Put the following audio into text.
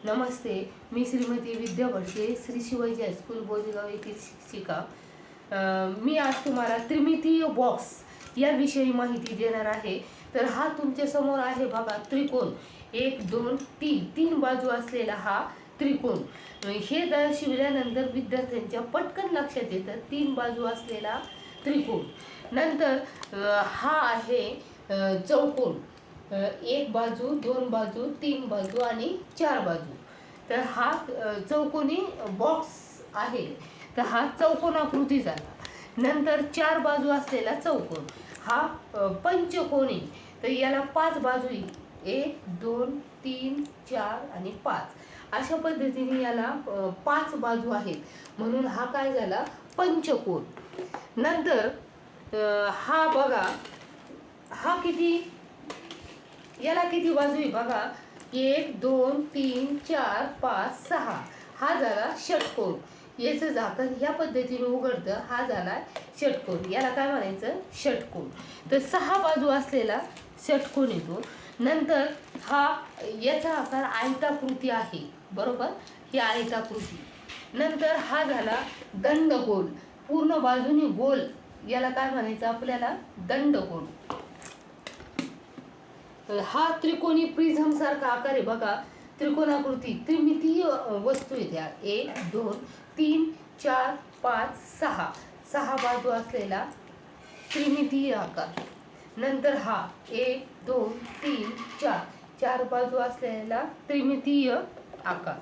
नमस्ते, मी श्रीमती विद्या भटके, श्री शिवाजी हायस्कूल बोधेगाव येथील शिक्षिका। मी आज तुम्हाला त्रिमितीय बॉक्स याविषयी माहिती देणार आहे। तर हा तुमच्या समोर आहे बघा, त्रिकोण 1 2 3 तीन बाजू असलेला हा त्रिकोण। हे दर्शविल्यानंतर विद्यार्थ्यांच्या पटकन लक्षात येतं तीन बाजू असलेला त्रिकोण। नंतर हा आहे चौकोन, एक बाजू, दोन बाजू, तीन बाजू आणि चार बाजू। तर हा चौकोनी बॉक्स आहे, तर हा चौकोनाकृती झाला। नंतर चार बाजू असलेला चौकोन हा पंचकोनी, तर याला पाच बाजू, 1 2 3 4 आणि 5 अशा पद्धतीने याला पाच बाजू आहेत, म्हणून हा काय झाला, पंचकोन। नंतर हा बघा, हा किती, याला किती बाजू आहे बघा, 1 2 3 4 5 6 हा झाला षटकोन। याचं झाकण ह्या पद्धतीने उघडतं, हा झाला षटकोन, याला काय म्हणायचं, षटकोन। तर सहा बाजू असलेला षटकोन येतो। नंतर हा, याचा आकार आयताकृती आहे, बरोबर, ही आयताकृती। नंतर हा झाला दंडगोल, पूर्ण बाजूने गोल, याला काय म्हणायचं आपल्याला, दंडगोल। हा त्रिकोणी प्रिझम सारखा आकार आहे बघा, त्रिकोणाकृती त्रिमितीय वस्तू येत्या, 1 2 3 4 5 6 सहा बाजू असलेला त्रिमितीय आकार। नंतर हा 1 2 3 4 चार बाजू असलेला त्रिमितीय आकार।